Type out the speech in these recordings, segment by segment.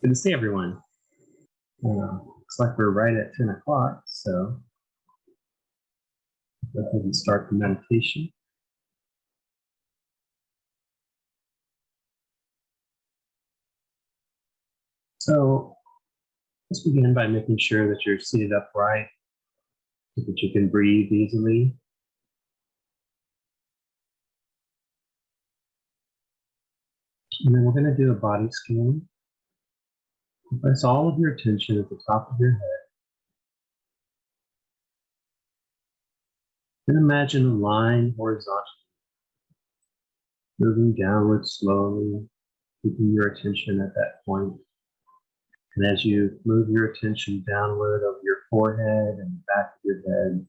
Good to see everyone. Looks like we're right at 10 o'clock, so go ahead and start the meditation. So let's begin by making sure that you're seated upright so that you can breathe easily. And then we're going to do a body scan. Place all of your attention at the top of your head. And imagine a line horizontally, moving downward slowly, keeping your attention at that point. And as you move your attention downward over your forehead and the back of your head,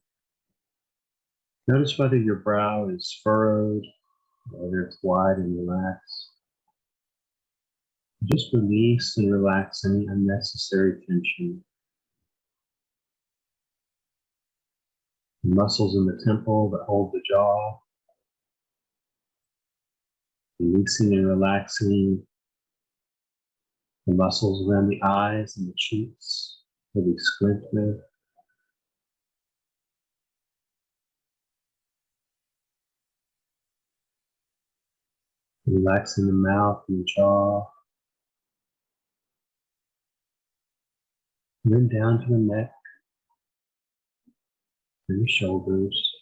notice whether your brow is furrowed, whether it's wide and relaxed. Just release and relax any unnecessary tension. The muscles in the temple that hold the jaw. Releasing and relaxing the muscles around the eyes and the cheeks that we squint with. Relaxing the mouth and the jaw. And then down to the neck and the shoulders.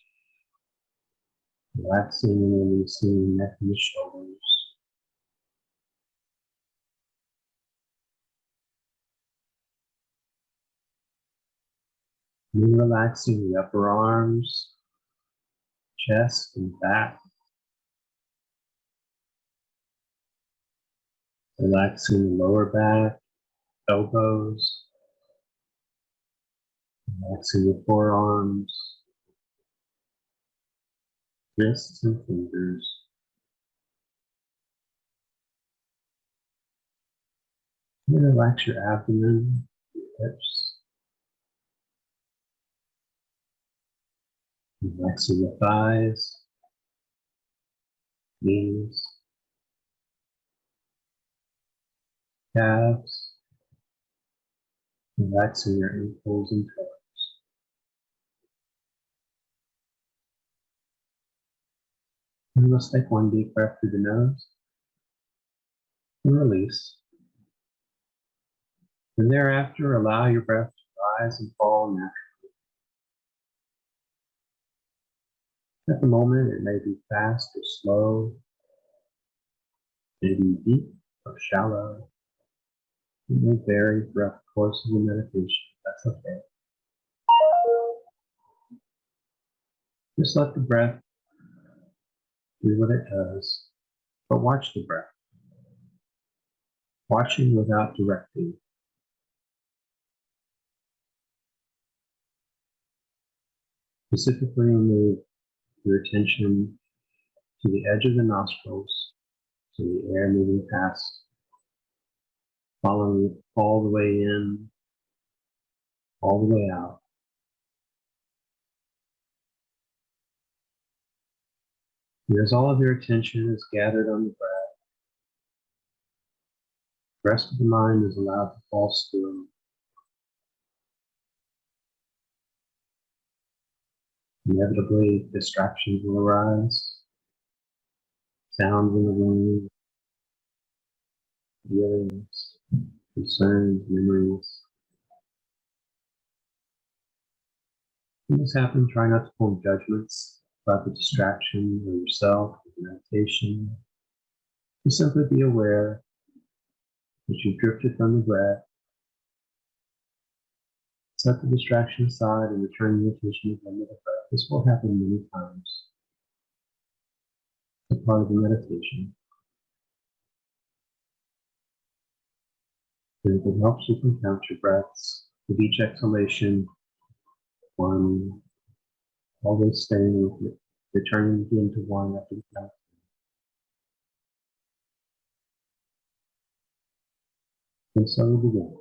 Relaxing and releasing the neck and the shoulders. And then relaxing the upper arms, chest and back. Relaxing the lower back, elbows. Relaxing the forearms, wrists and fingers. And then relax your abdomen, your hips. Relaxing the thighs, knees, calves. Relaxing your ankles and toes. And let's take one deep breath through the nose and release. And thereafter, allow your breath to rise and fall naturally. At the moment, it may be fast or slow, maybe deep or shallow. It may vary throughout the course of the meditation. That's okay. Just let the breath do what it does, but watch the breath. Watching without directing. Specifically move your attention to the edge of the nostrils, to the air moving past, following it all the way in, all the way out. And as all of your attention is gathered on the breath, the rest of the mind is allowed to fall still. Inevitably, distractions will arise, sounds in the room, feelings, concerns, memories. When this happens, try not to form judgments about the distraction or yourself, or meditation. Just simply be aware that you've drifted from the breath. Set the distraction aside and return your attention again to the breath. This will happen many times. It's a part of the meditation. And if it helps, you can count your breaths. With each exhalation, one, always staying with it, returning again to one after the count. And so we begin.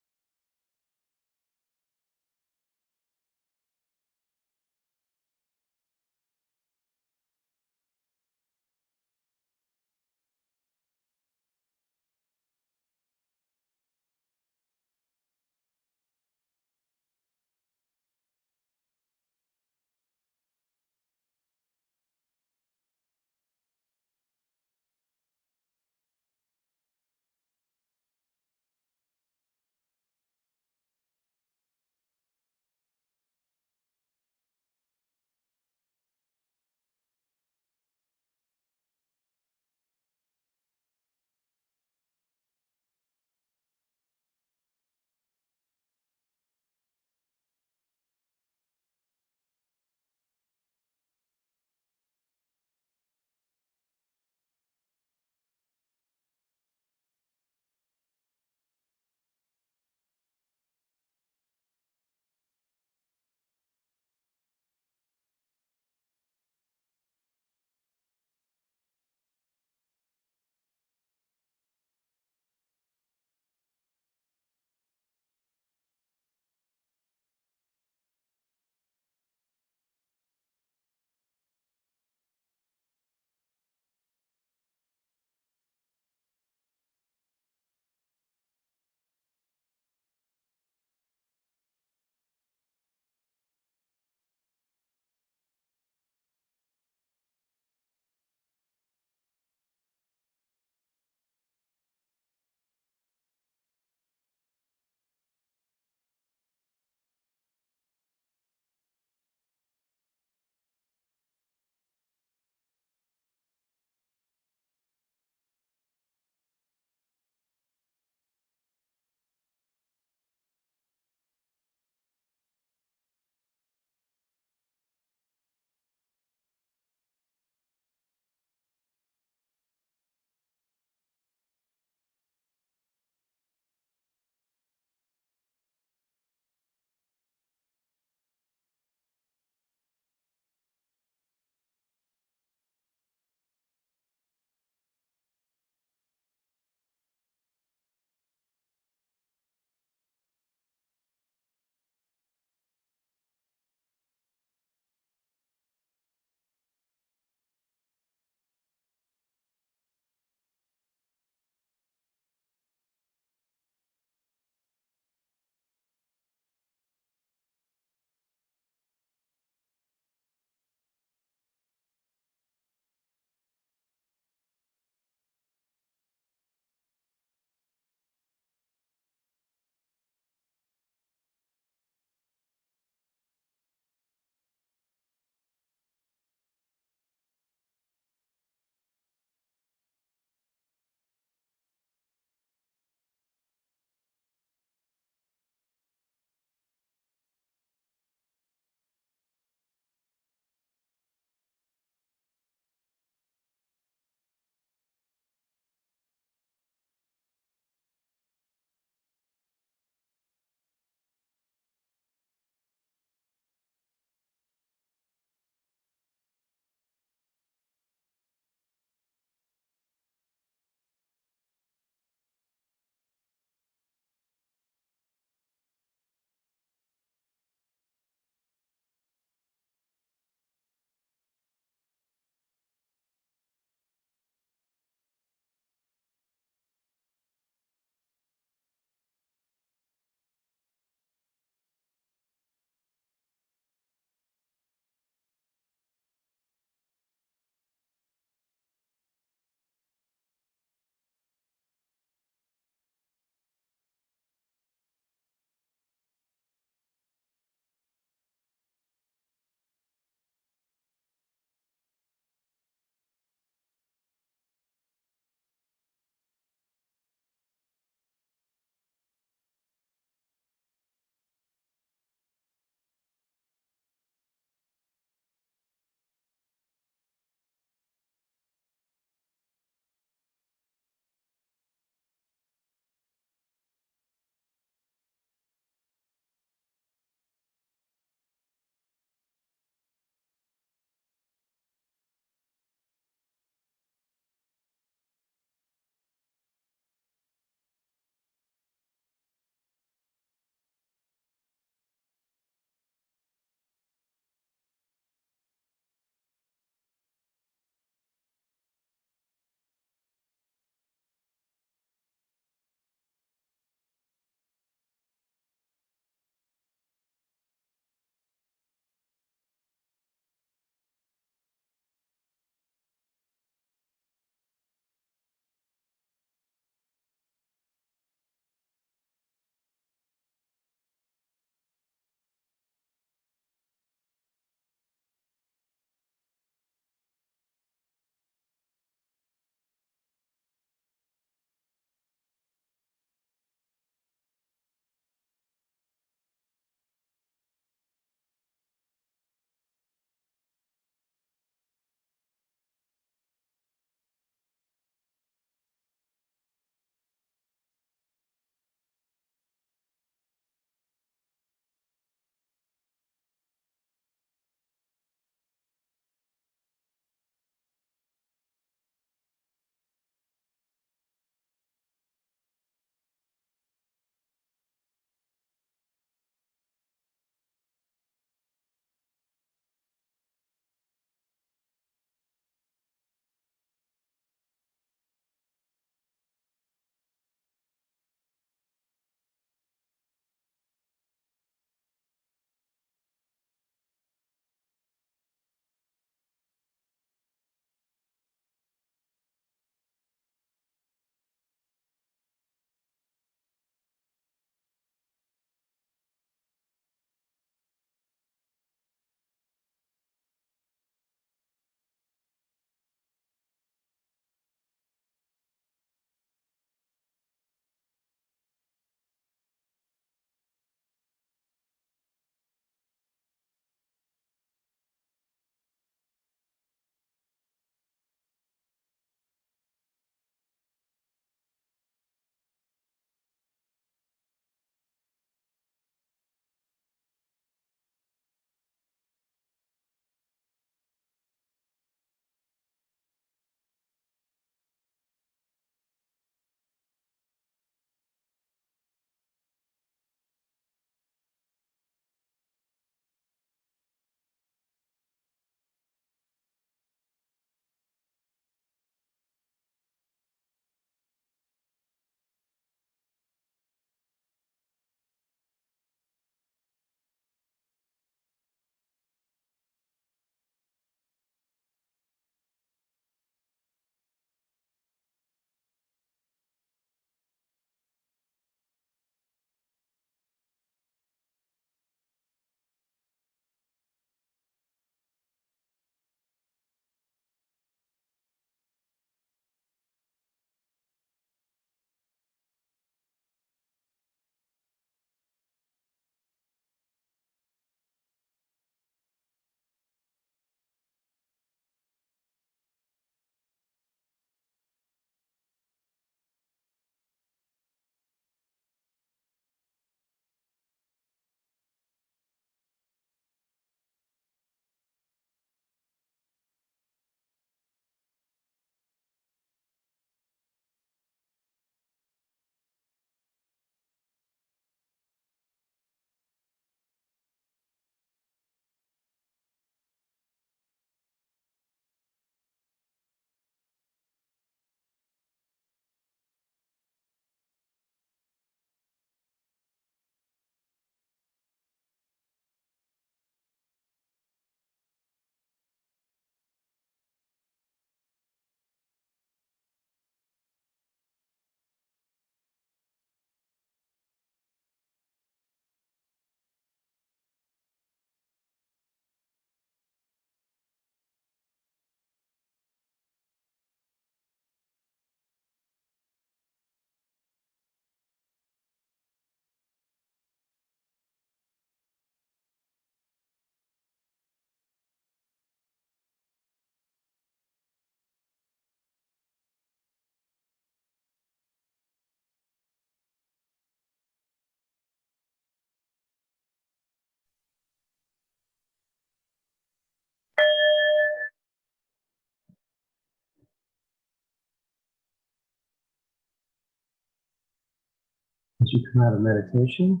As you come out of meditation,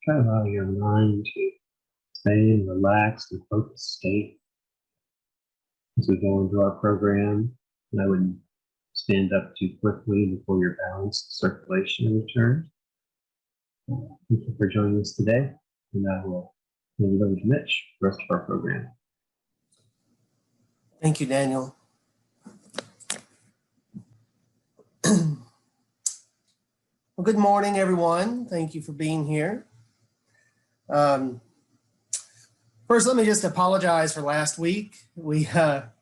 try to allow your mind to stay in a relaxed and focused state. As we go into our program, and I wouldn't stand up too quickly before your balanced circulation returns. Thank you for joining us today, and I will hand it over to Mitch for the rest of our program. Thank you, Daniel. Well, good morning, everyone. Thank you for being here. First, let me just apologize for last week. We had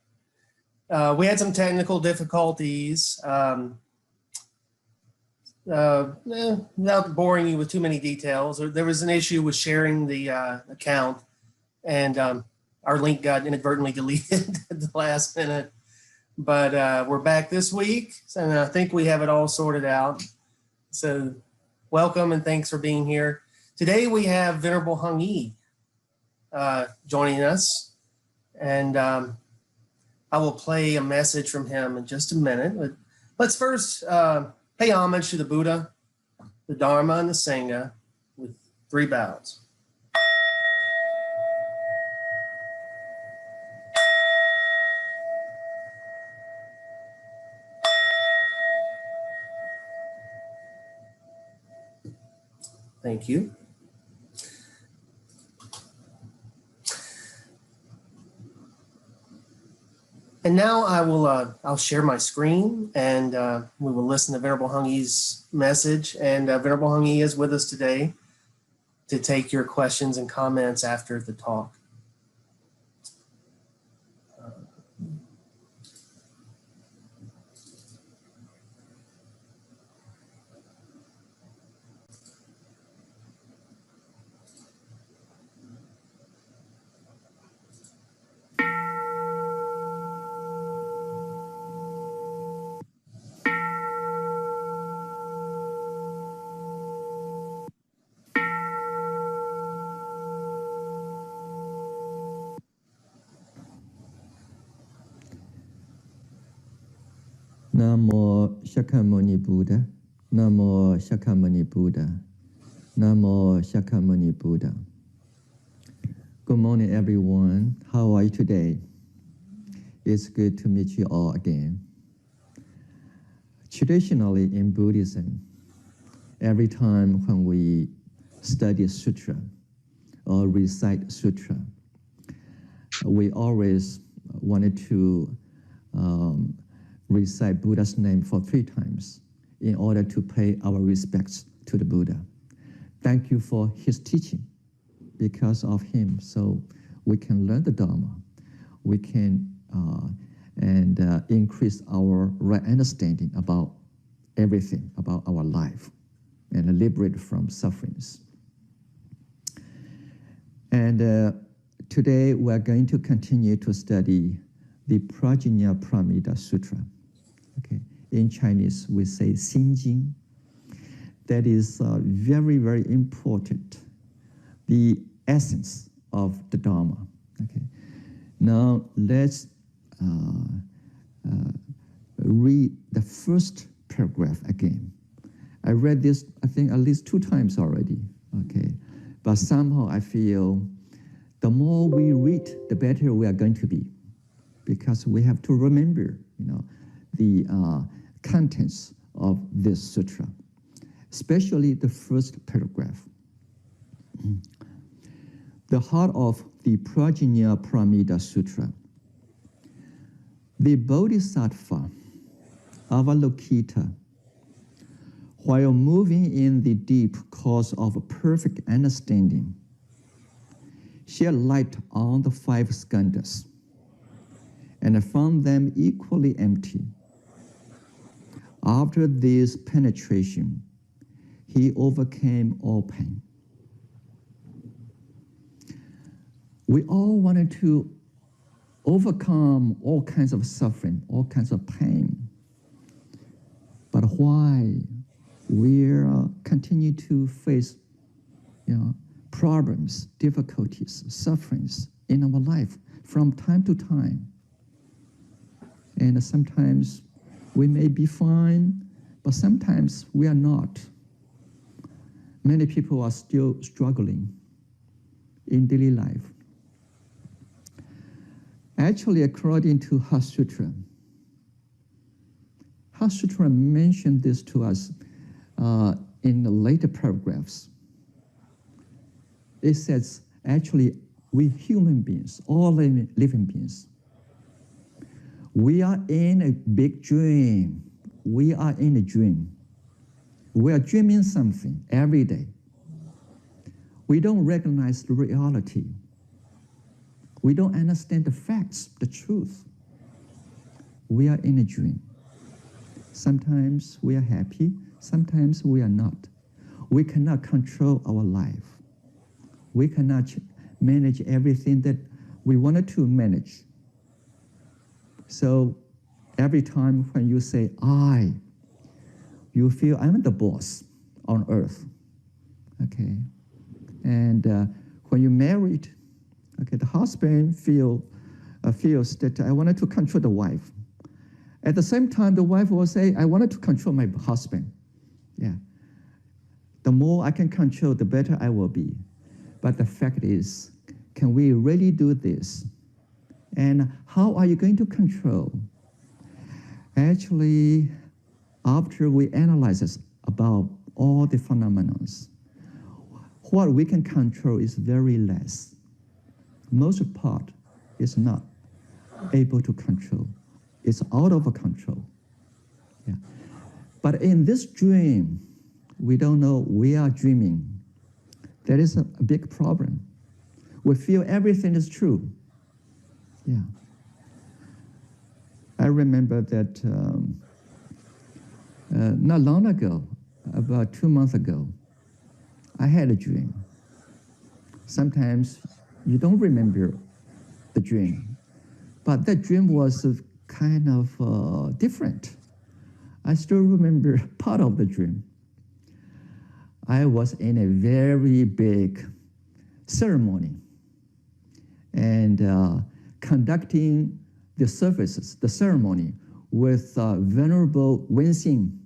some technical difficulties. Without boring you with too many details, there was an issue with sharing the account, and our link got inadvertently deleted at the last minute. But we're back this week, and I think we have it all sorted out. So welcome and thanks for being here. Today we have Venerable HungI joining us, and I will play a message from him in just a minute. But let's first pay homage to the Buddha, the Dharma, and the Sangha with 3 bows. Thank you. And now I'll share my screen, and we will listen to Venerable HungI's message. And Venerable HungI is with us today to take your questions and comments after the talk. Namo Shakyamuni Buddha, Namo Shakyamuni Buddha, Namo Shakyamuni Buddha. Good morning, everyone. How are you today? It's good to meet you all again. Traditionally in Buddhism, every time when we study Sutra or recite Sutra, we always wanted to recite Buddha's name for 3 times in order to pay our respects to the Buddha. Thank you for his teaching. Because of him, so we can learn the Dharma. We can increase our right understanding about everything, about our life, and liberate from sufferings. And today we're going to continue to study the Prajna Paramita Sutra. Okay, in Chinese we say Xinjing. That is very, very important. The essence of the Dharma. Okay. Now let's read the first paragraph again. I read this, I think, at least 2 times already. Okay, but somehow I feel the more we read, the better we are going to be, because we have to remember, the contents of this sutra, especially the first paragraph. The heart of the Prajna Paramita Sutra. The Bodhisattva, Avalokita, while moving in the deep course of perfect understanding, shed light on the 5 skandhas and found them equally empty. After this penetration, he overcame all pain. We all wanted to overcome all kinds of suffering, all kinds of pain. But why we continue to face problems, difficulties, sufferings in our life from time to time? And sometimes we may be fine, but sometimes we are not. many people are still struggling in daily life. Actually, according to Sutra mentioned this to us in the later paragraphs. It says, actually, we human beings, all living beings, we are in a big dream. We are in a dream. We are dreaming something every day. We don't recognize the reality. We don't understand the facts, the truth. We are in a dream. Sometimes we are happy, sometimes we are not. We cannot control our life. We cannot manage everything that we wanted to manage. So every time when you say I, you feel I'm the boss on earth, okay? And when you're married, okay, the husband feels that I wanted to control the wife. At the same time, the wife will say, I wanted to control my husband. Yeah. The more I can control, the better I will be. But the fact is, can we really do this? And how are you going to control? Actually, after we analyze this about all the phenomena, what we can control is very less. Most part is not able to control. It's out of control. Yeah. But in this dream, we don't know we are dreaming. That is a big problem. We feel everything is true. Yeah. I remember that not long ago, about 2 months ago, I had a dream. Sometimes you don't remember the dream, but that dream was kind of different. I still remember part of the dream. I was in a very big ceremony and conducting the services, the ceremony with Venerable Wenxing.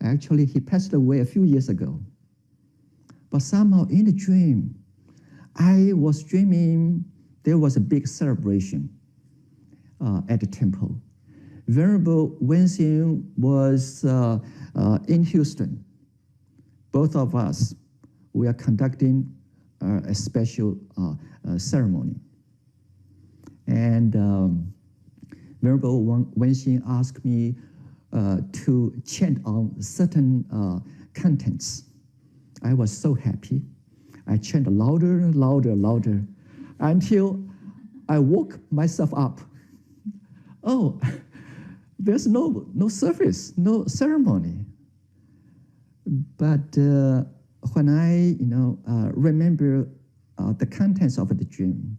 Actually, he passed away a few years ago. But somehow in the dream, I was dreaming there was a big celebration at the temple. Venerable Wenxing was in Houston. Both of us, we are conducting a special ceremony. And Venerable Wenxing asked me to chant on certain contents. I was so happy. I chanted louder and louder and louder until I woke myself up. Oh, there's no service, no ceremony. But when I remember the contents of the dream,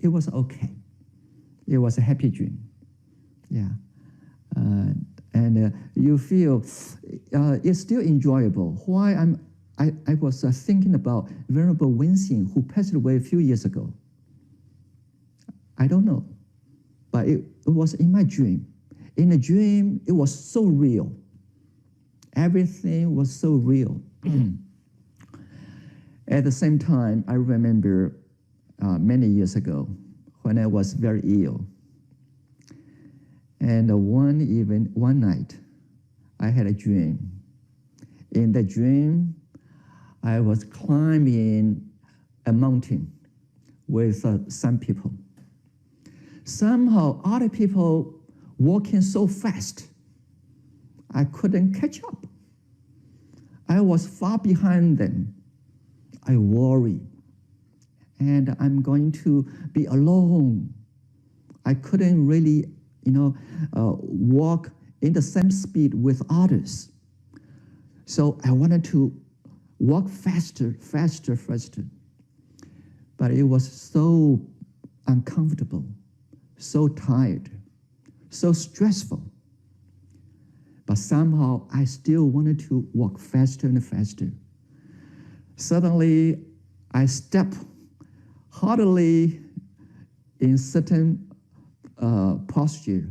it was okay. It was a happy dream. Yeah. And you feel it's still enjoyable. Why I was thinking about Venerable Wenxing, who passed away a few years ago. I don't know, but it was in my dream. In the dream, it was so real. Everything was so real. At the same time, I remember many years ago when I was very ill. And one night, I had a dream. In the dream, I was climbing a mountain with some people. Somehow, other people walking so fast, I couldn't catch up. I was far behind them. I worried, and I'm going to be alone. I couldn't really, walk in the same speed with others. So I wanted to walk faster. But it was so uncomfortable, so tired, so stressful. But somehow I still wanted to walk faster and faster. Suddenly, I step heartily in certain posture.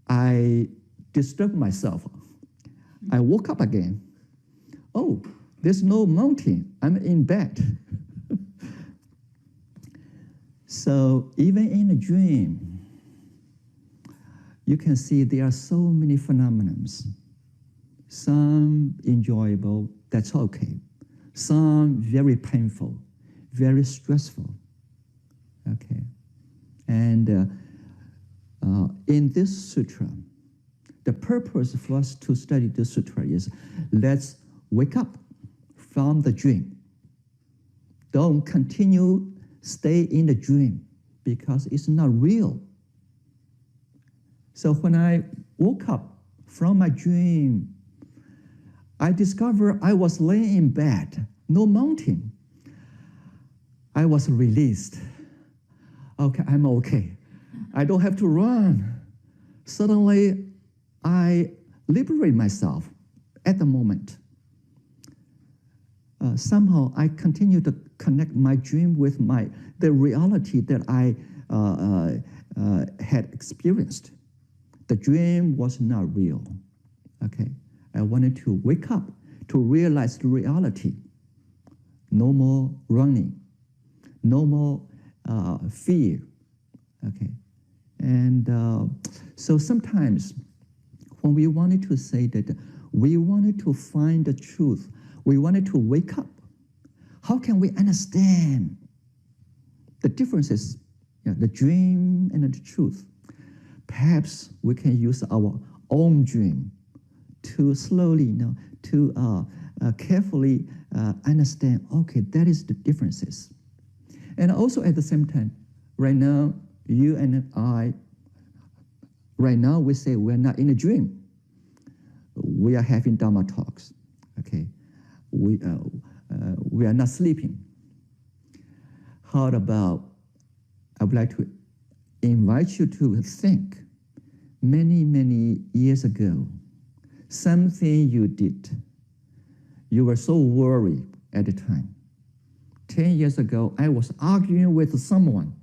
I disturbed myself. I woke up again. oh, there's no mountain, I'm in bed. So even in a dream, you can see there are so many phenomena. Some enjoyable, that's okay. Some very painful, very stressful, okay? And in this sutra, the purpose for us to study this sutra is let's wake up from the dream. Don't continue, stay in the dream because it's not real. So when I woke up from my dream, I discovered I was laying in bed, no mountain. I was released. Okay, I'm okay. I don't have to run. Suddenly, I liberate myself at the moment. Somehow, I continue to connect my dream with the reality that I had experienced. The dream was not real. Okay, I wanted to wake up to realize the reality. No more running, no more fear. Okay, and so sometimes when we wanted to say that we wanted to find the truth, we wanted to wake up, how can we understand the differences, the dream and the truth? Perhaps we can use our own dream to slowly, to carefully understand, okay, that is the differences. And also at the same time, right now, you and I, right now we say we're not in a dream. We are having Dharma talks, okay? We are not sleeping. How about, I would like to invite you to think many, many years ago, something you did. You were so worried at the time. 10 years ago, I was arguing with someone.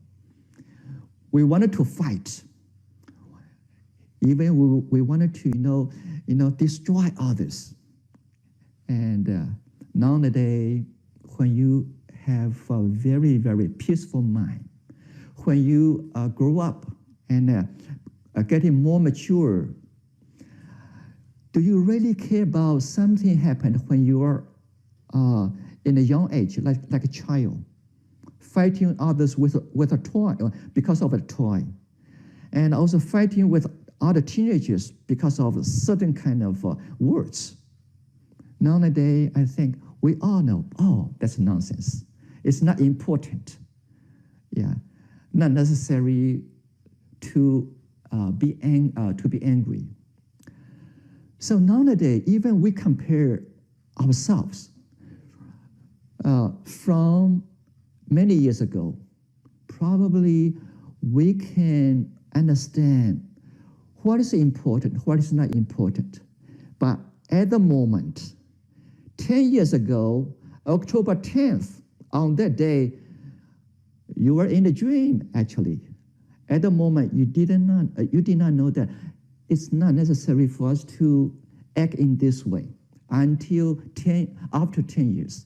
We wanted to fight. Even we wanted to, destroy others. And nowadays, when you have a very, very peaceful mind, when you grow up and getting more mature, do you really care about something happened when you are in a young age, like a child, fighting others with a toy, because of a toy, and also fighting with other teenagers because of a certain kind of words? Nowadays, I think we all know, oh, that's nonsense. It's not important. Yeah, not necessary to be angry. So nowadays, even we compare ourselves from many years ago, probably we can understand what is important, what is not important. But at the moment, 10 years ago, October 10th, on that day, you were in a dream, actually. At the moment, you did not know that it's not necessary for us to act in this way until after 10 years.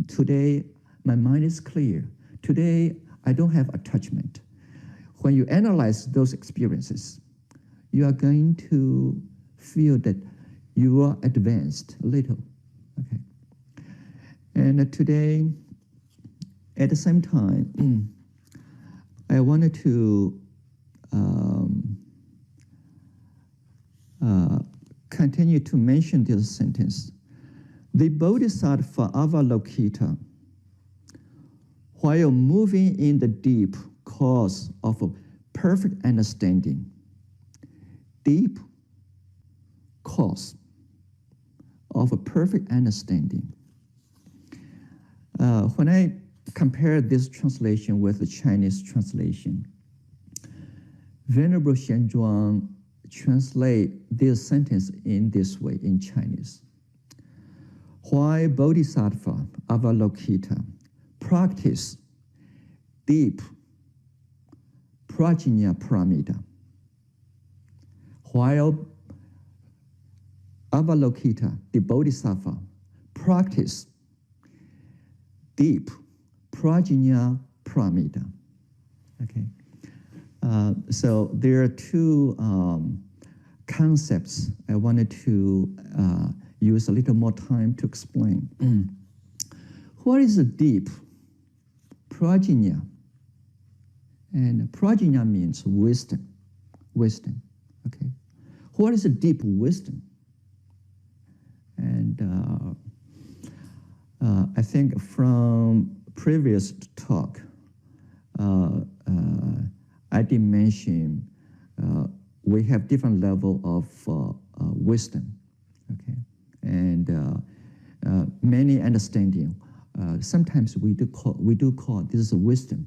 Today, my mind is clear. Today, I don't have attachment. When you analyze those experiences, you are going to feel that you are advanced a little. Okay. And today, at the same time, I wanted to continue to mention this sentence. The Bodhisattva Avalokita, while moving in the deep cause of a perfect understanding, deep cause of a perfect understanding. When I compare this translation with the Chinese translation, Venerable Xianzhuang translate this sentence in this way in Chinese. Why Bodhisattva Avalokita practice deep prajna paramita, while Avalokita, the Bodhisattva, practice deep prajna paramita. Okay, so there are two concepts I wanted to use a little more time to explain. What is a deep prajna? And prajna means wisdom. Wisdom. Okay. What is a deep wisdom? And I think from previous talk, I did mention we have different level of wisdom, okay, and many understanding. Sometimes we do call this is a wisdom.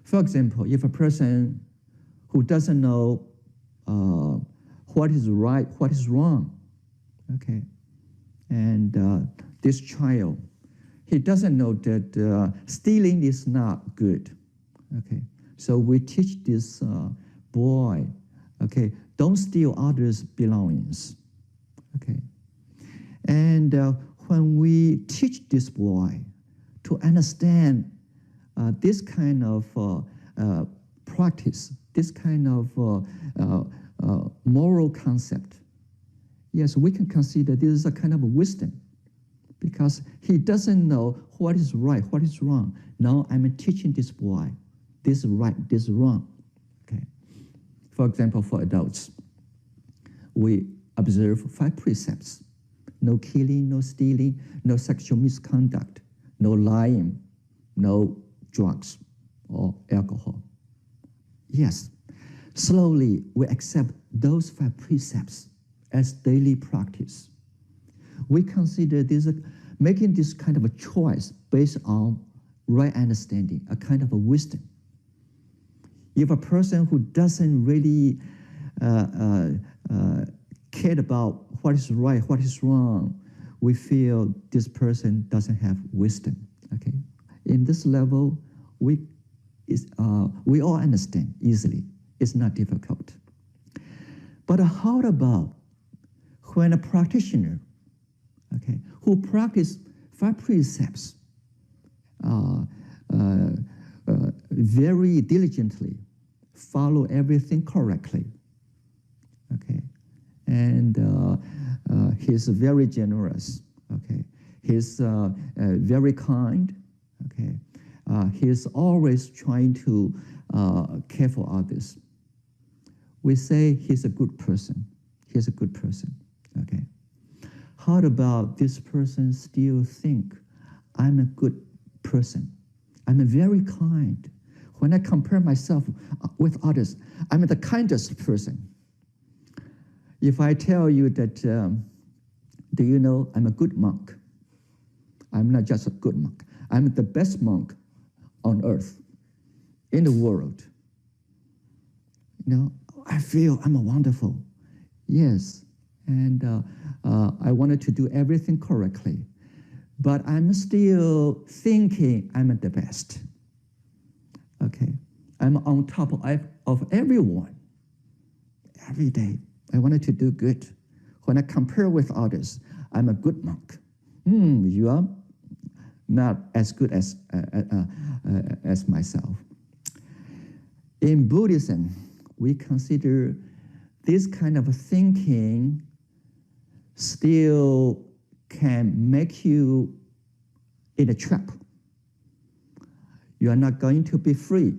For example, if a person who doesn't know what is right, what is wrong, okay, and this child, he doesn't know that stealing is not good, okay. So we teach this boy, okay, don't steal others' belongings, okay. And when we teach this boy to understand this kind of practice, this kind of moral concept, yes, we can consider this is a kind of wisdom, because he doesn't know what is right, what is wrong. Now I'm teaching this boy, this is right, this is wrong. Okay. For example, for adults, we observe 5 precepts: no killing, no stealing, no sexual misconduct, no lying, no drugs or alcohol. Yes, slowly we accept those 5 precepts as daily practice. We consider this making this kind of a choice based on right understanding, a kind of a wisdom. If a person who doesn't really care about what is right, what is wrong, we feel this person doesn't have wisdom. Okay, in this level, we all understand easily. It's not difficult. But how about when a practitioner, okay, who practice 5 precepts very diligently, follow everything correctly, okay, and he's very generous, okay, he's very kind, okay, he's always trying to care for others. We say he's a good person. He's a good person, okay. How about this person still think, I'm a good person. I'm very kind. When I compare myself with others, I'm the kindest person. If I tell you that, do you know I'm a good monk? I'm not just a good monk. I'm the best monk on earth, in the world. You know, I feel I'm a wonderful. Yes, and I wanted to do everything correctly, but I'm still thinking I'm the best. Okay, I'm on top of everyone. Every day, I wanted to do good. When I compare with others, I'm a good monk. You are not as good as myself. In Buddhism, we consider this kind of thinking still can make you in a trap. You are not going to be free,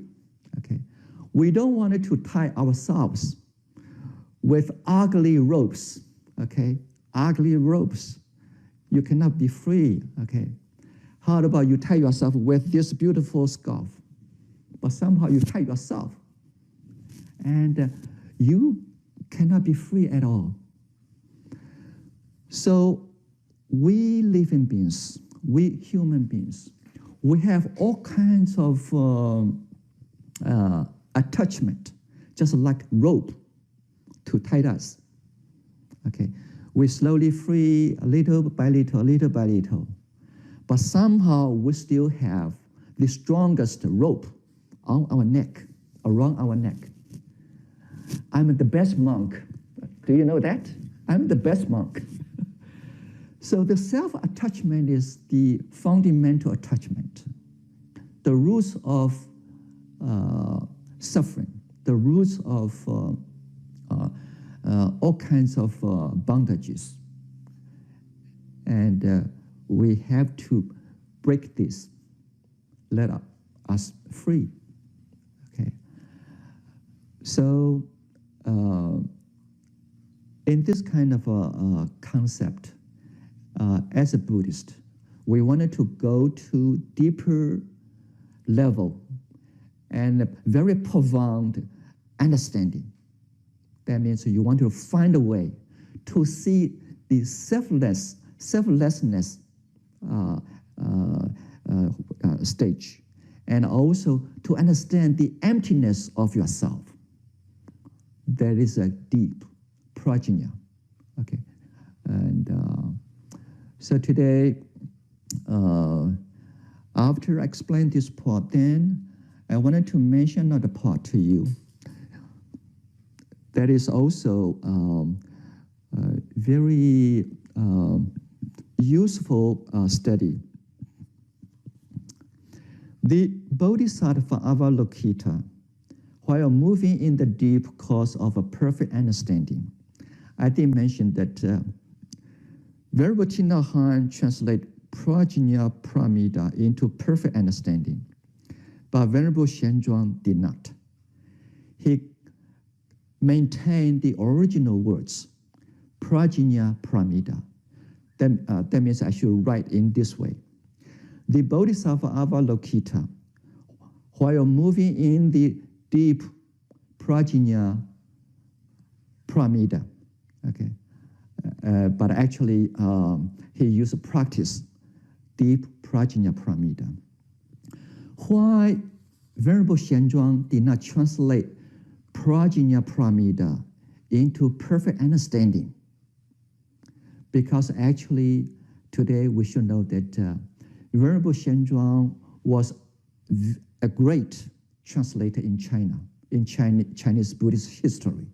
okay? We don't want to tie ourselves with ugly ropes, okay? Ugly ropes. You cannot be free, okay? How about you tie yourself with this beautiful scarf, but somehow you tie yourself, and you cannot be free at all. So we living beings, we human beings, we have all kinds of attachment, just like rope to tie us. Okay, we slowly free little by little, little by little, but somehow we still have the strongest rope on our neck, around our neck. I'm the best monk. Do you know that? I'm the best monk. So the self-attachment is the fundamental attachment, the roots of suffering, the roots of all kinds of bondages. And we have to break this, let us free. Okay. So in this kind of a concept, as a Buddhist, we wanted to go to deeper level and very profound understanding. That means you want to find a way to see the selflessness stage, and also to understand the emptiness of yourself. That is a deep prajna. Okay, and so today, after I explain this part, then I wanted to mention another part to you. That is also very useful study. The Bodhisattva Avalokita, while moving in the deep course of a perfect understanding, I did mention that Venerable Tinahan translate prajna pramida into perfect understanding, but Venerable Xianzhuang did not. He maintained the original words, prajna pramida. That means I should write in this way. The Bodhisattva Avalokita, while moving in the deep prajna pramida, okay, but actually he used practice deep prajna pramida. Why Venerable Xianzhuang did not translate prajna pramida into perfect understanding? Because actually today we should know that Venerable Xianzhuang was a great translator in China, in Chinese Buddhist history.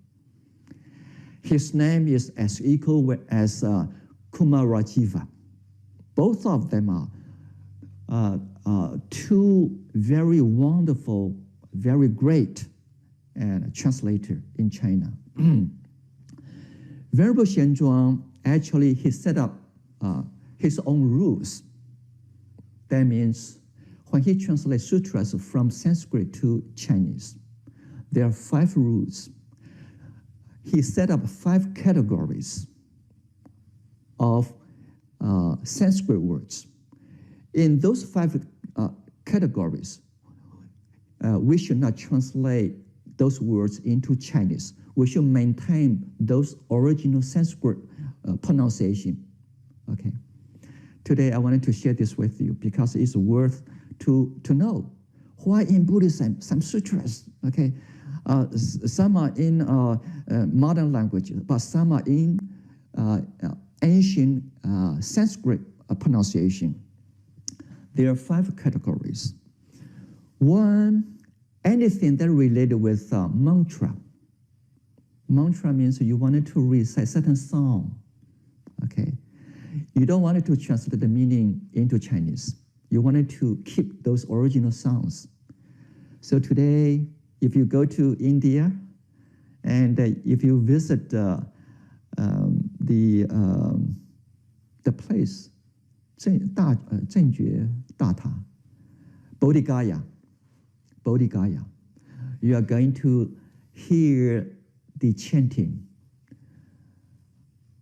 His name is as equal as Kumarajiva. Both of them are two very wonderful, very great translator in China. Venerable Xianzhuang, actually, he set up his own rules. That means when he translates sutras from Sanskrit to Chinese, there are 5 rules. He set up 5 categories of Sanskrit words. In those 5 categories, we should not translate those words into Chinese. We should maintain those original Sanskrit pronunciation. Okay. Today I wanted to share this with you because it's worth to know why in Buddhism some sutras, okay, some are in modern language, but some are in ancient Sanskrit pronunciation. There are 5 categories. 1, anything that related with mantra. Mantra means you wanted to recite certain song. Okay, you don't want to translate the meaning into Chinese. You wanted to keep those original sounds. So today, if you go to India, and if you visit the place, 正觉大塔, Bodhi Gaya, you are going to hear the chanting.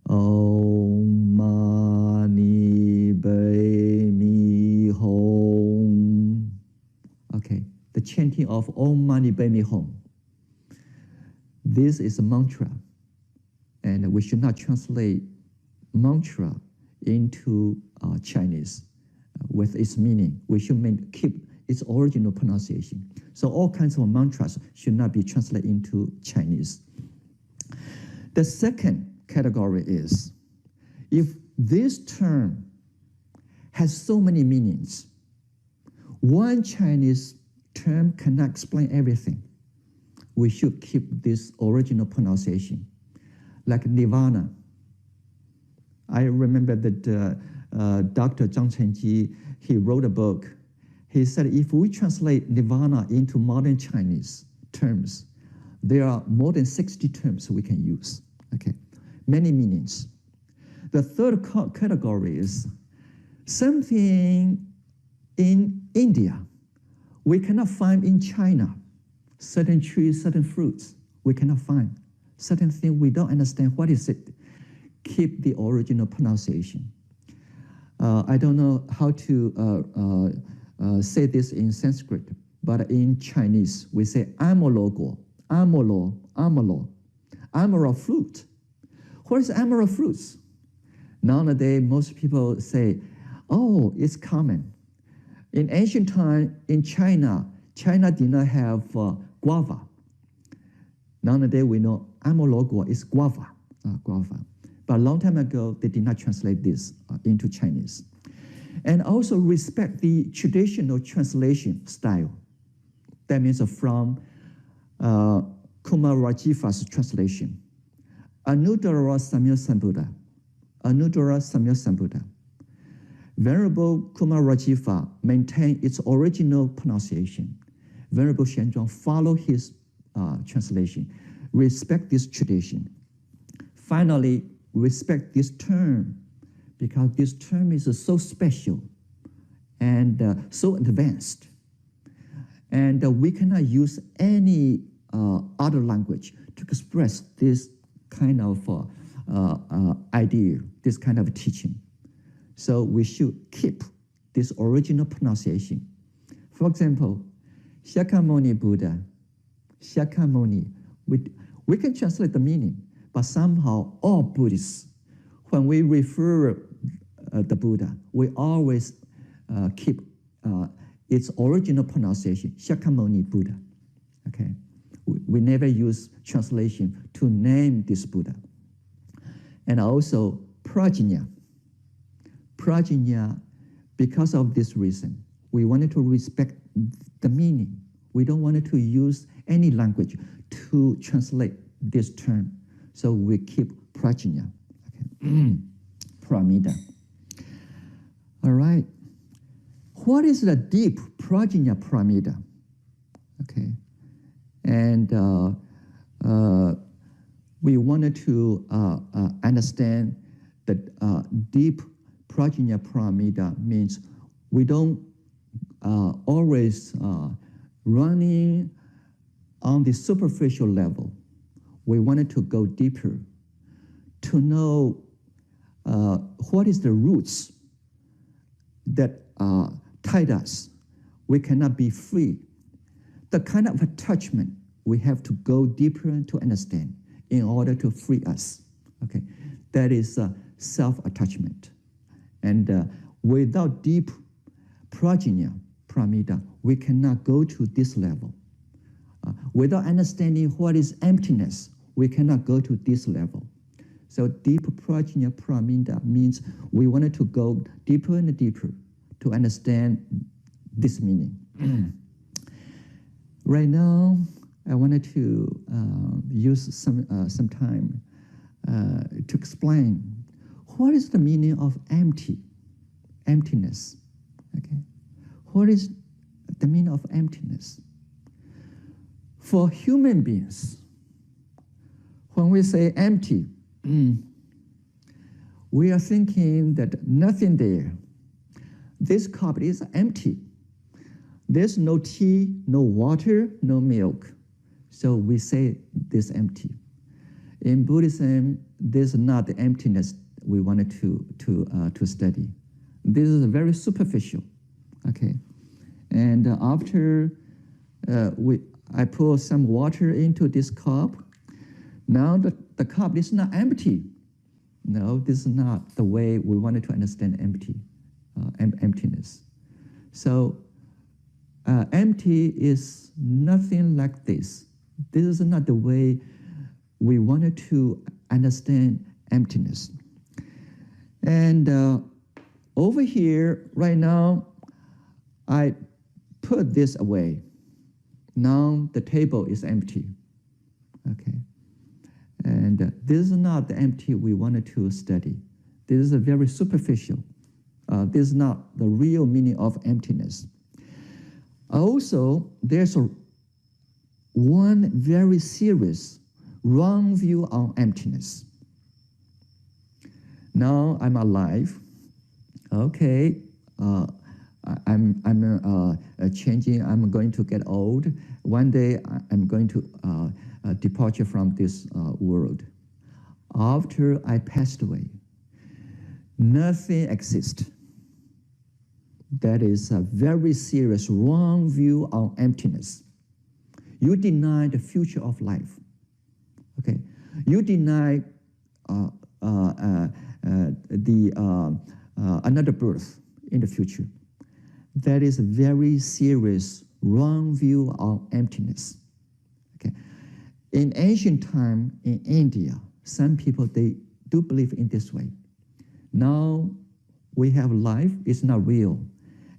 Om Mani Padme Hum. Okay, the chanting of Om Mani Padme Hum. This is a mantra, and we should not translate mantra into Chinese with its meaning. We should keep its original pronunciation. So all kinds of mantras should not be translated into Chinese. The second category is, if this term has so many meanings, one Chinese term cannot explain everything. We should keep this original pronunciation. Like nirvana. I remember that Dr. Zhang Chenji, he wrote a book. He said, if we translate nirvana into modern Chinese terms, there are more than 60 terms we can use, okay? Many meanings. The third category is something in India we cannot find in China. Certain trees, certain fruits, we cannot find. Certain things we don't understand, what is it? Keep the original pronunciation. I don't know how to say this in Sanskrit, but in Chinese, we say amologo, amolo, amolo, amaro fruit. What is amaro fruits? Nowadays, most people say, oh, it's common. In ancient time, in China, China did not have guava. Nowadays, we know amologo is guava, guava. But a long time ago, they did not translate this into Chinese. And also respect the traditional translation style. That means from Kumarajiva's translation. Anuttara Samya Sambuddha. Anuttara Samya Sambuddha. Venerable Kumarajiva maintained its original pronunciation. Venerable Xuanzhuang followed his translation. Respect this tradition. Finally, respect this term, because this term is so special and so advanced. And we cannot use any other language to express this kind of idea, this kind of teaching. So we should keep this original pronunciation. For example, Shakyamuni Buddha, Shakyamuni, we can translate the meaning, but somehow all Buddhists, when we refer the Buddha, we always keep its original pronunciation, Shakyamuni Buddha. Okay, we never use translation to name this Buddha. And also Prajna. Prajna, because of this reason, we wanted to respect the meaning. We don't want to use any language to translate this term. So we keep Prajna. Okay. Pramida. All right. What is the deep Prajna Pramida? Okay. And we wanted to understand that deep Prajna Pramida means we don't always running on the superficial level. We wanted to go deeper to know what is the roots that tied us. We cannot be free. The kind of attachment we have to go deeper to understand in order to free us. Okay, that is self-attachment. And without deep prajna, pramida, we cannot go to this level. Without understanding what is emptiness, we cannot go to this level. So deep prajna pramida means we wanted to go deeper and deeper to understand this meaning. Right now, I wanted to use some time to explain what is the meaning of emptiness. Okay, what is the meaning of emptiness? For human beings, when we say empty, we are thinking that nothing there. This cup is empty. There's no tea, no water, no milk. So we say this empty. In Buddhism, there's not the emptiness we wanted to study. This is very superficial. Okay, and after I pour some water into this cup. Now the cup is not empty. No, this is not the way we wanted to understand emptiness. So empty is nothing like this. This is not the way we wanted to understand emptiness. And over here, right now, I put this away. Now the table is empty. Okay. And this is not the empty we wanted to study. This is a very superficial. This is not the real meaning of emptiness. Also, there's one very serious wrong view on emptiness. Now I'm alive. Okay, I'm changing. I'm going to get old. One day I'm going to depart from this world. After I passed away, nothing exists. That is a very serious wrong view on emptiness. You deny the future of life. Okay, you deny another birth in the future. That is a very serious wrong view on emptiness. Okay, in ancient time in India, some people they do believe in this way. Now we have life; it's not real,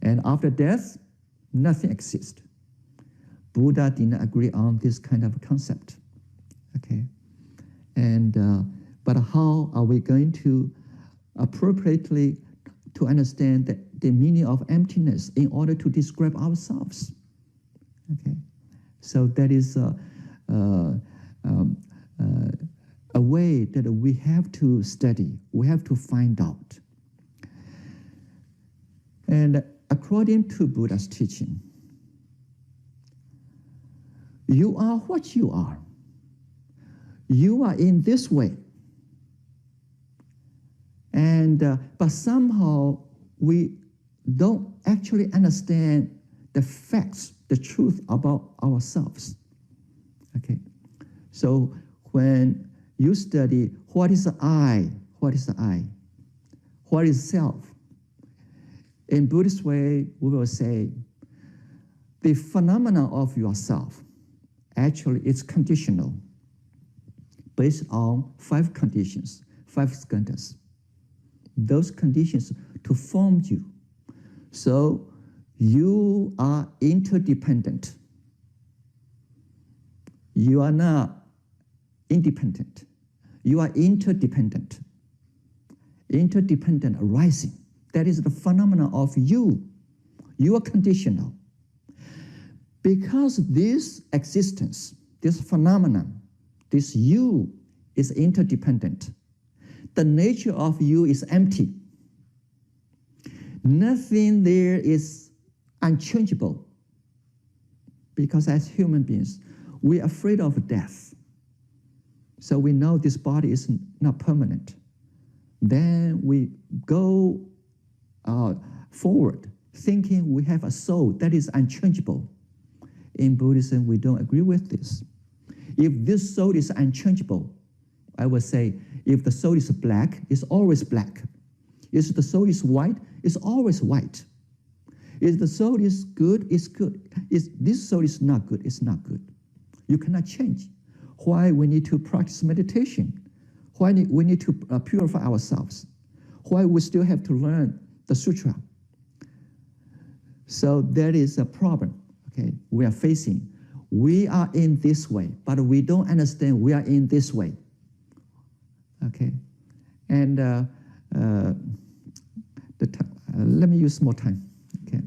and after death, nothing exists. Buddha didn't agree on this kind of concept. Okay, and but how are we going to appropriately to understand the meaning of emptiness in order to describe ourselves? Okay, so that is a way that we have to study, we have to find out. And according to Buddha's teaching, you are what you are. You are in this way. And but somehow we don't actually understand the facts, the truth about ourselves. Okay, so when you study what is the I, what is the I, what is self, in Buddhist way we will say the phenomena of yourself actually is conditional, based on 5 conditions, 5 skandhas. Those conditions to form you. So you are interdependent. You are not independent. You are interdependent. Interdependent arising. That is the phenomena of you. You are conditional. Because this existence, this phenomenon, this you is interdependent, the nature of you is empty. Nothing there is unchangeable. Because as human beings, we are afraid of death. So we know this body is not permanent. Then we go forward thinking we have a soul that is unchangeable. In Buddhism, we don't agree with this. If this soul is unchangeable, I would say, if the soul is black, it's always black. If the soul is white, it's always white. If the soul is good, it's good. If this soul is not good, it's not good. You cannot change. Why we need to practice meditation? Why we need to purify ourselves? Why we still have to learn the Sutra? So that is a problem, okay, we are facing. We are in this way, but we don't understand we are in this way. Okay, and let me use more time. Okay,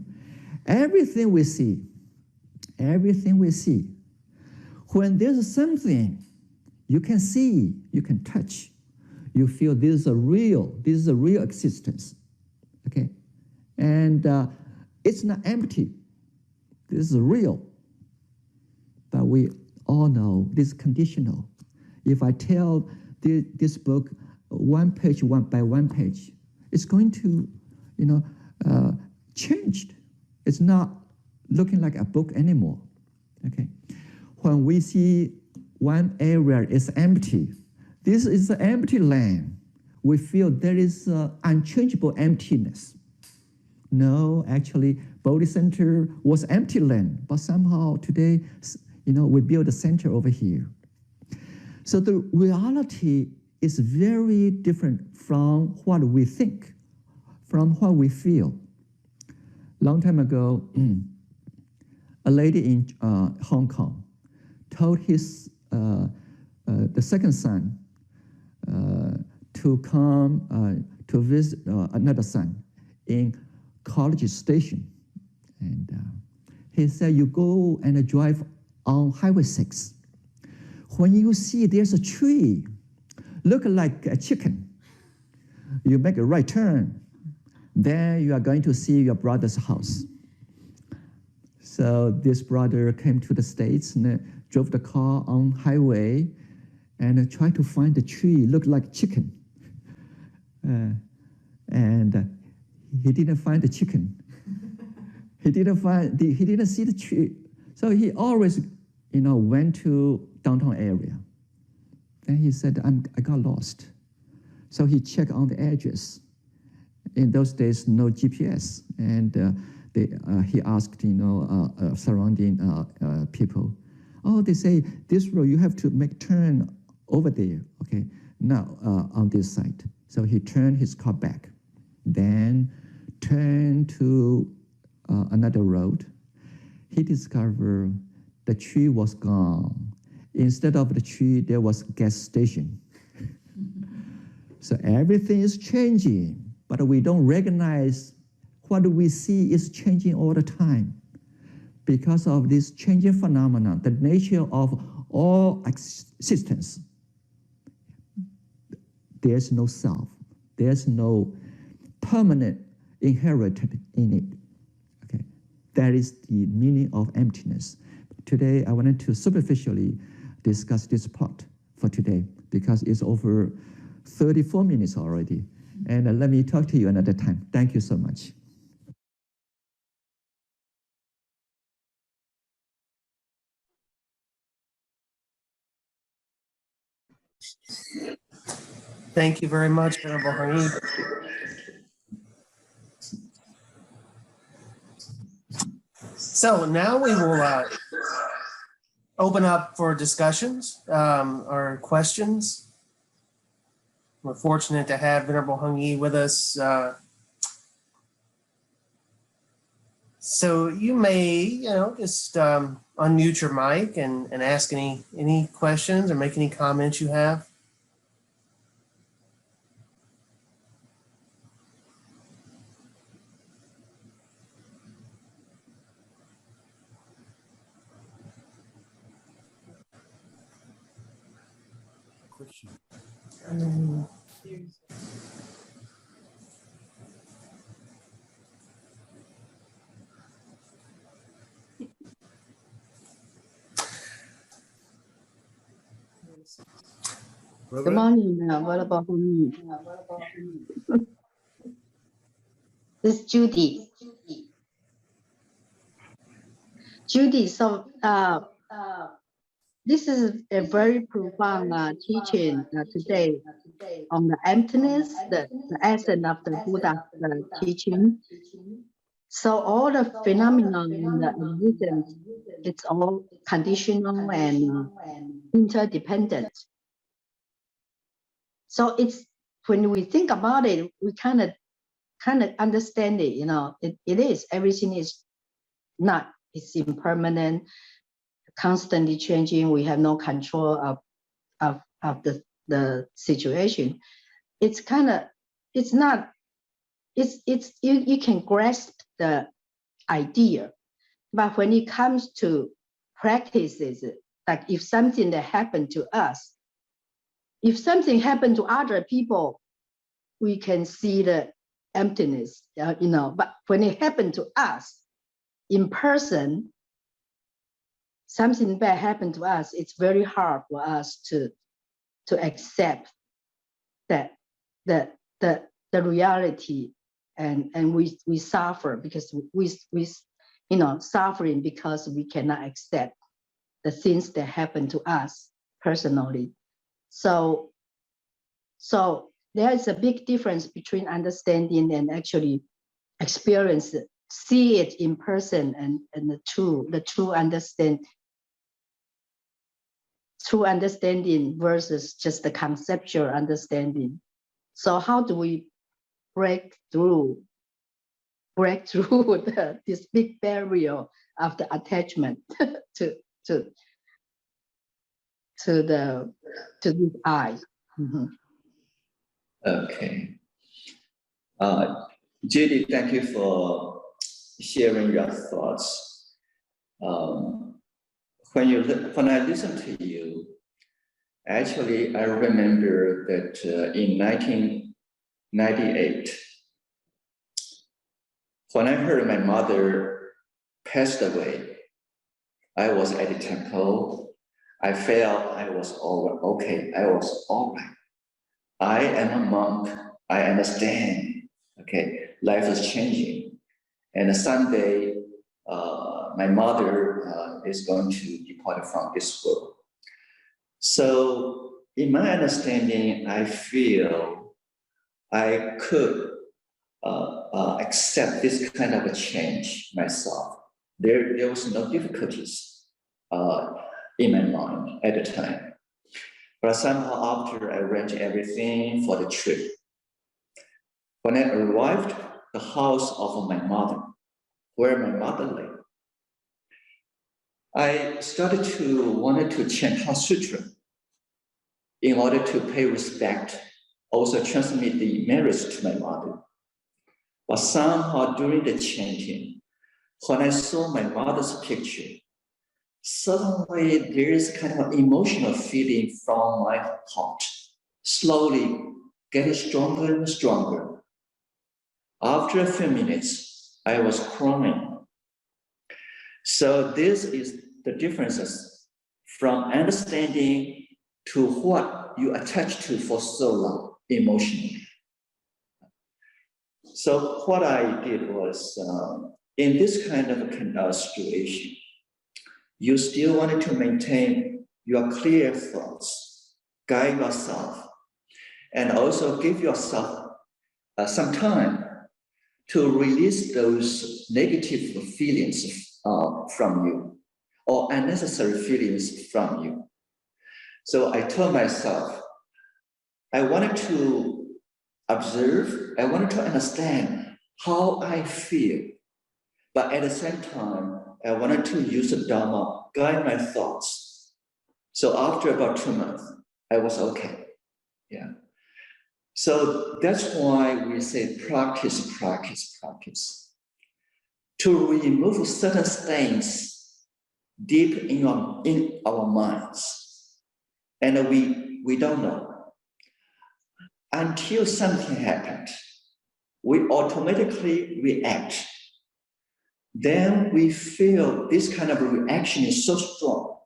everything we see, when there's something you can see, you can touch, you feel this is a real existence. Okay, and it's not empty. This is real. But we all know this is conditional. If I tell this book one by one page, it's going to, changed. It's not looking like a book anymore. Okay, when we see one area is empty, this is an empty land. We feel there is unchangeable emptiness. No, actually, Bodhi Center was empty land, but somehow today, we build a center over here. So the reality is very different from what we think, from what we feel. Long time ago, a lady in Hong Kong told the second son to come to visit another son in College Station. And he said, you go and drive on Highway 6. When you see there's a tree, look like a chicken, you make a right turn. Then you are going to see your brother's house. So this brother came to the States and drove the car on highway and tried to find the tree, looked like chicken. And he didn't find the chicken. He didn't see the tree. So he always, went to downtown area. Then he said, I got lost. So he checked on the address. In those days, no GPS. And he asked, surrounding people. Oh, they say, this road, you have to make turn over there. Okay, now on this side. So he turned his car back. Then turned to another road. He discovered the tree was gone. Instead of the tree, there was a gas station. So everything is changing, but we don't recognize what we see is changing all the time. Because of this changing phenomenon, the nature of all existence, there's no self. There's no permanent inherited in it. Okay, that is the meaning of emptiness. Today, I wanted to superficially discuss this part for today because it's over 34 minutes already. And let me talk to you another time. Thank you so much. Thank you very much, Venerable HungI. So now we will open up for discussions or questions. We're fortunate to have Venerable HungI with us. So you may, just unmute your mic and ask any questions or make any comments you have. Good morning, Venerable HungI. This is Judy. Judy, so this is a very profound teaching today on the emptiness, the essence of the Buddha's teaching. So all the phenomena in the existence, it's all conditional and interdependent. So it's when we think about it, we kind of understand it. It is everything is not. It's impermanent, constantly changing. We have no control of the situation. It's kind of, it's not. It's you can grasp the idea, but when it comes to practices, like if something that happened to us, if something happened to other people, we can see the emptiness, but when it happened to us in person, something bad happened to us, it's very hard for us to accept that the reality, and we suffer because we suffering because we cannot accept the things that happen to us personally. So there is a big difference between understanding and actually experience it, see it in person, and the true understanding versus just the conceptual understanding. So how do we break through this big barrier of the attachment to this I? Mm-hmm. Okay. Judy, thank you for sharing your thoughts. When I listen to you, actually, I remember that in 1998, when I heard my mother passed away, I was at the temple. I felt I was all okay. I was all right. I am a monk. I understand. Okay, life is changing, and someday my mother is going to depart from this world. So, in my understanding, I feel I could accept this kind of a change myself. There was no difficulties in my mind at the time. But somehow after I arranged everything for the trip, when I arrived at the house of my mother, where my mother lay, I started wanted to chant her Sutra in order to pay respect, also transmit the merits to my mother. But somehow during the chanting, when I saw my mother's picture, suddenly there is kind of an emotional feeling from my heart, slowly getting stronger and stronger. After a few minutes, I was crying. So this is the differences from understanding to what you attach to for so long emotionally. So what I did was, in this kind of a situation, you still wanted to maintain your clear thoughts, guide yourself, and also give yourself some time to release those negative feelings from you, or unnecessary feelings from you. So I told myself, I wanted to observe, I wanted to understand how I feel, but at the same time, I wanted to use the Dharma, guide my thoughts. So after about 2 months, I was okay. Yeah. So that's why we say practice, practice, practice. To remove certain things deep in our minds. And we don't know. Until something happened, we automatically react. Then we feel this kind of reaction is so strong.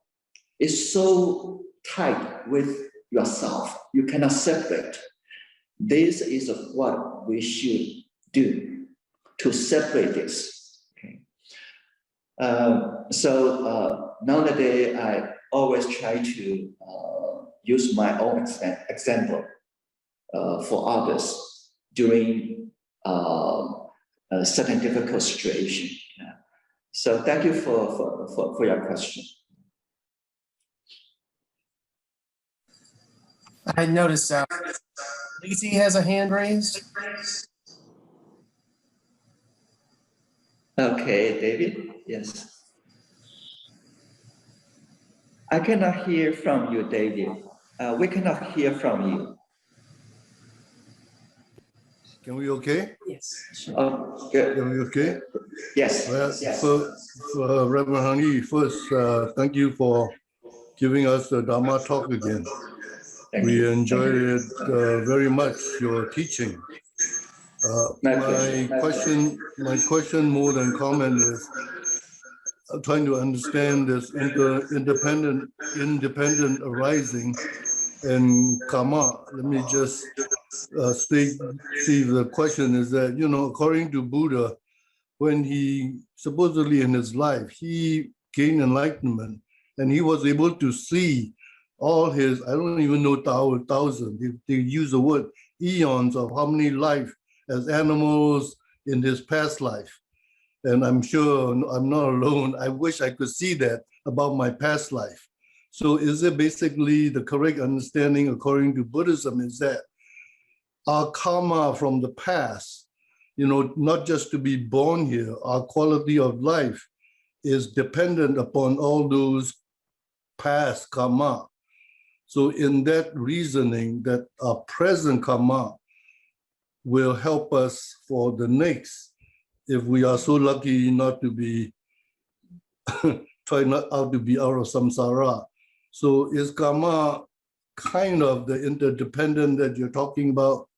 It's so tight with yourself. You cannot separate. This is what we should do to separate this. Okay. Nowadays, I always try to use my own example for others during a certain difficult situation. Yeah. So thank you for your question. I noticed Lizzie has a hand raised. Okay, David, yes. I cannot hear from you, David. We cannot hear from you. Can we okay? Yes. Oh, good. Can we okay? Yes. Well, Yes. Reverend HungI, first, thank you for giving us the Dharma talk again. We enjoyed it very much, your teaching. My question more than comment is trying to understand this independent arising and karma. Let me just see the question is that, according to Buddha, when he supposedly in his life, he gained enlightenment and he was able to see all his, I don't even know thousand, they use the word eons of how many life as animals in his past life. And I'm sure I'm not alone. I wish I could see that about my past life. So is it basically the correct understanding according to Buddhism is that our karma from the past, not just to be born here, our quality of life is dependent upon all those past karma. So in that reasoning that our present karma will help us for the next, if we are so lucky not to be, try not out to be out of samsara. So is karma kind of the interdependent that you're talking about?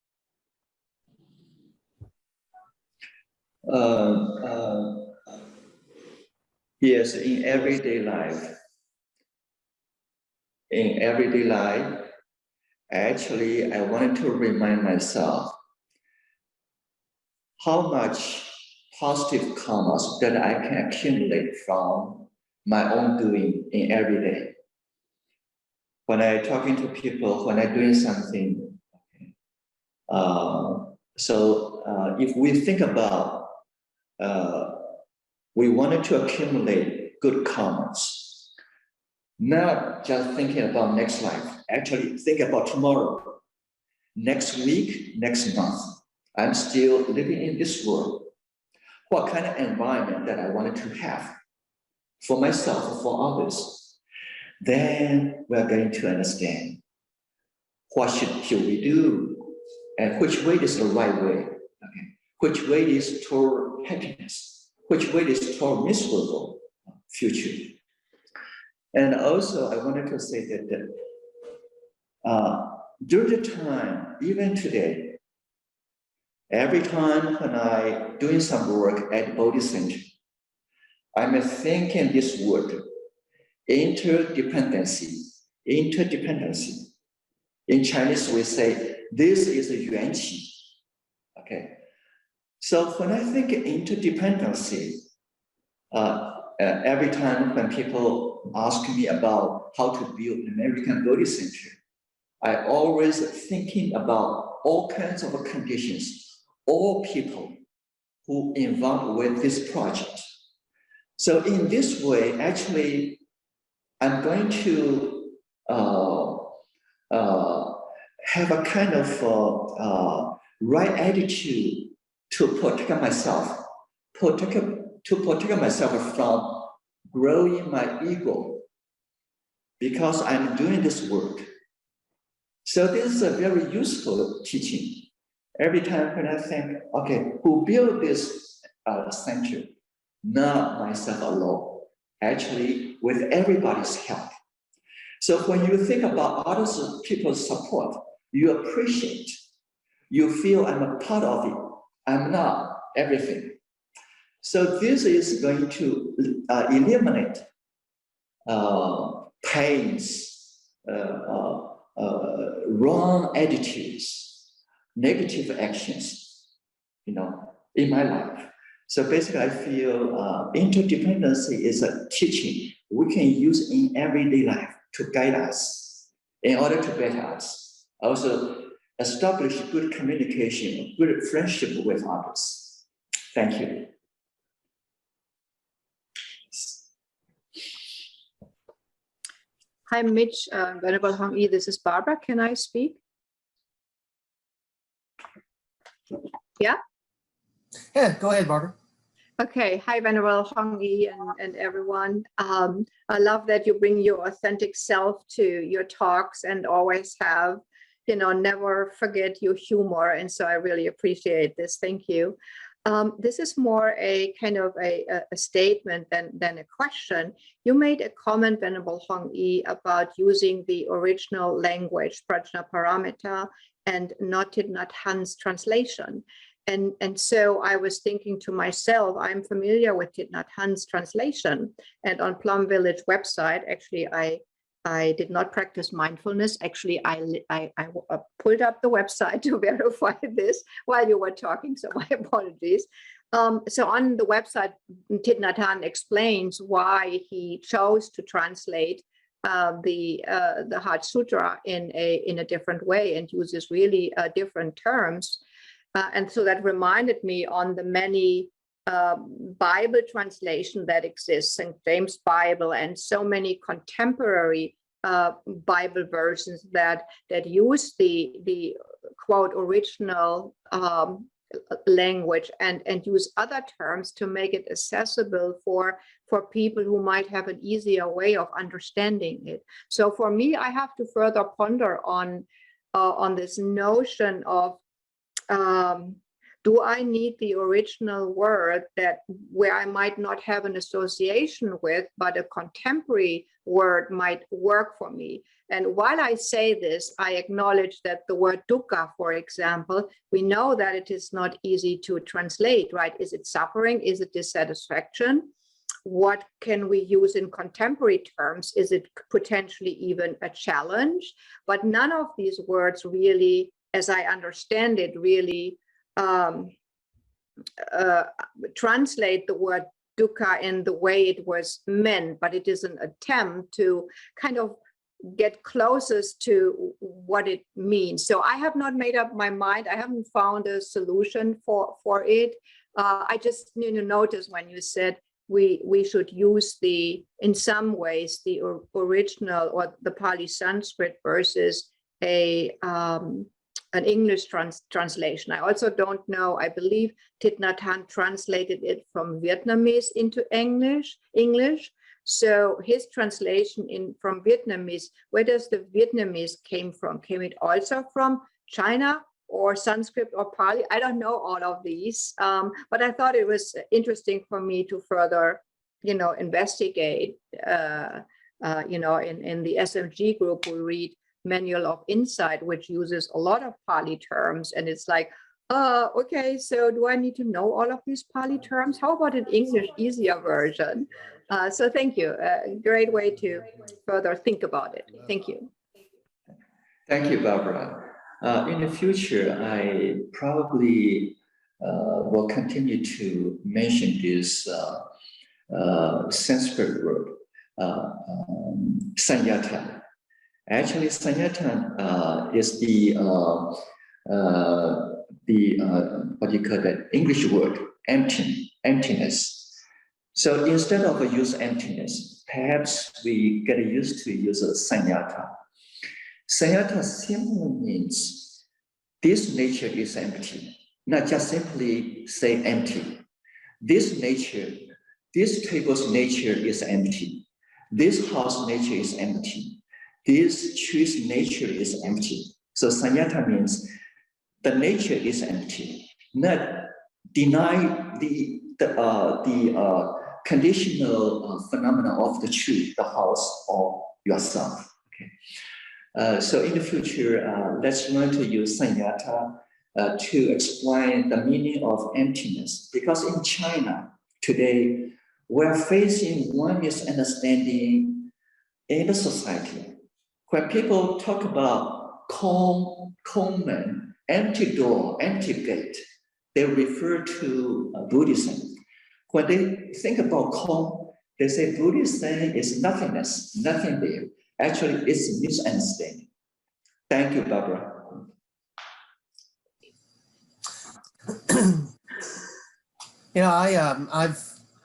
Yes, in everyday life, actually, I wanted to remind myself how much positive karmas that I can accumulate from my own doing in every day. When I'm talking to people, when I'm doing something, if we think about, we wanted to accumulate good karmas, not just thinking about next life, actually think about tomorrow, next week, next month. I'm still living in this world. What kind of environment that I wanted to have for myself, for others? Then we're going to understand what should we do and which way is the right way, okay? Which way is toward happiness, which way is toward miserable future. And also I wanted to say that during the time, even today, every time when I doing some work at Bodhi Center, I'm thinking this word, interdependency. In Chinese, we say, this is a yuan qi, okay? So when I think interdependency, every time when people ask me about how to build an American Bodhi Center, I always thinking about all kinds of conditions, all people who involved with this project. So in this way, actually, I'm going to have a kind of right attitude to protect myself, to protect myself from growing my ego, because I'm doing this work. So this is a very useful teaching. Every time when I think, okay, who built this center? Not myself alone, actually with everybody's help. So when you think about other people's support, you appreciate, you feel I'm a part of it, I'm not everything. So this is going to eliminate pains, wrong attitudes, negative actions, in my life. So basically, I feel interdependency is a teaching we can use in everyday life to guide us in order to better us. Also, establish good communication, good friendship with others. Thank you. Hi, Mitch, Venerable HungI. This is Barbara. Can I speak? Yeah? Yeah, go ahead, Barbara. Okay. Hi, Venerable HungI and everyone. I love that you bring your authentic self to your talks and always have, never forget your humor. And so I really appreciate this. Thank you. This is more a kind of a statement than a question. You made a comment, Venerable HungI, about using the original language, Prajnaparamita, and not Thich Nhat Hanh's translation. And so I was thinking to myself, I'm familiar with Thich Nhat Hanh's translation, and on Plum Village website, actually, I did not practice mindfulness. Actually, I pulled up the website to verify this while you were talking, so my apologies. So on the website, Thich Nhat Hanh explains why he chose to translate the Heart Sutra in a different way and uses really different terms. And so that reminded me on the many Bible translation that exists, St. James Bible, and so many contemporary Bible versions that use the quote original language and use other terms to make it accessible for people who might have an easier way of understanding it. So for me, I have to further ponder on this notion of do I need the original word that where I might not have an association with, but a contemporary word might work for me? And while I say this, I acknowledge that the word dukkha, for example, we know that it is not easy to translate, right? Is it suffering? Is it dissatisfaction? What can we use in contemporary terms? Is it potentially even a challenge? But none of these words really, as I understand it, really translate the word dukkha in the way it was meant, but it is an attempt to kind of get closest to what it means. So I have not made up my mind. I haven't found a solution for it. I just noticed when you said we should use in some ways, the original or the Pali Sanskrit versus an English translation. I also don't know, I believe Thich Nhat Hanh translated it from Vietnamese into English. So his translation from Vietnamese, where does the Vietnamese came from? Came it also from China or Sanskrit or Pali? I don't know all of these, but I thought it was interesting for me to further, investigate. In the SMG group, we read Manual of Insight, which uses a lot of Pali terms, and it's like, okay, so do I need to know all of these Pali terms? How about an English easier version? So thank you. A great way to further think about it. Thank you. Thank you, Barbara. In the future, I probably will continue to mention this Sanskrit word, sanyata. Actually, sanyata is the what do you call that, English word, emptiness. So instead of use emptiness, perhaps we get used to use sanyata. Sanyata simply means this nature is empty, not just simply say empty. This nature, this table's nature is empty. This house nature is empty. This tree's nature is empty. So sanyata means the nature is empty, not deny the conditional phenomena of the tree, the house, or yourself. Okay. So in the future, let's learn to use sanyata to explain the meaning of emptiness. Because in China today, we're facing one misunderstanding in the society. When people talk about Kongmen, empty door, empty gate, they refer to Buddhism. When they think about Kong, they say Buddhism is nothingness, nothing there. Actually, it's a misunderstanding. Thank you, Barbara.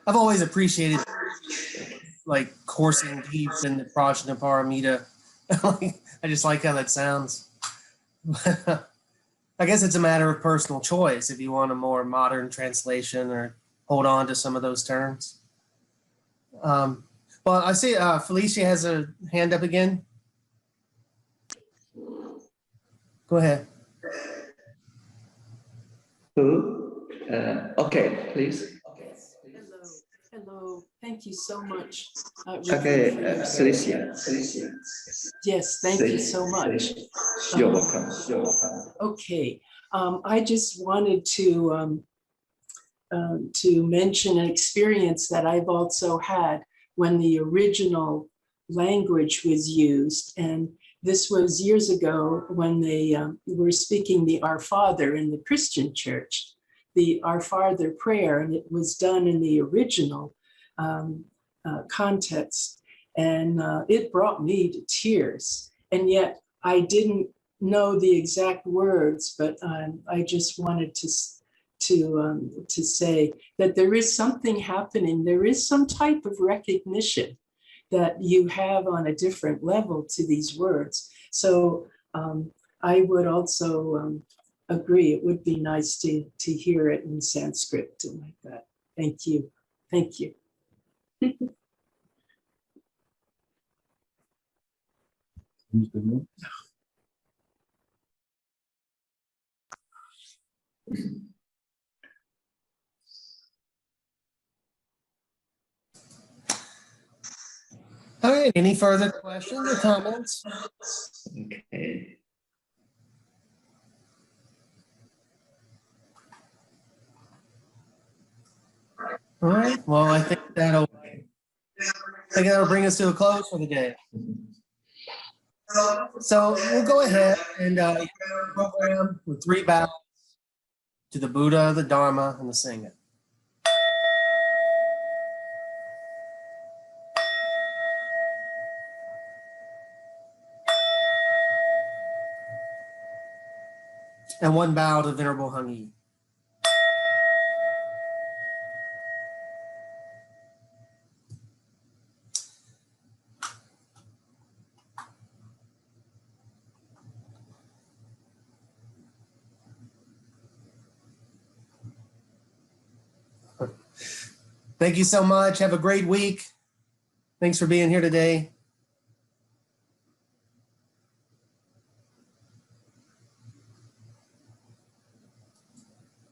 I've always appreciated like coursing deep in the Prajnaparamita. I just like how that sounds. I guess it's a matter of personal choice if you want a more modern translation or hold on to some of those terms. Well, I see Felicia has a hand up again. Go ahead. Who? Okay, please. Hello. Thank you so much. Okay, Felicia. Yes, thank you so much. You're welcome. You're welcome. Okay, I just wanted to mention an experience that I've also had when the original language was used, and this was years ago when they were speaking the Our Father in the Christian church, the Our Father prayer, and it was done in the original context, and it brought me to tears. And yet I didn't know the exact words, but I just wanted to say that there is something happening. There is some type of recognition that you have on a different level to these words. So I would also agree. It would be nice to hear it in Sanskrit and like that. Thank you. Thank you. All right, any further questions or comments? Okay. All right, well, I think that'll bring us to a close for the day. So we'll go ahead and program with 3 bows to the Buddha, the Dharma, and the Sangha. And 1 bow to Venerable HungI. Thank you so much. Have a great week. Thanks for being here today.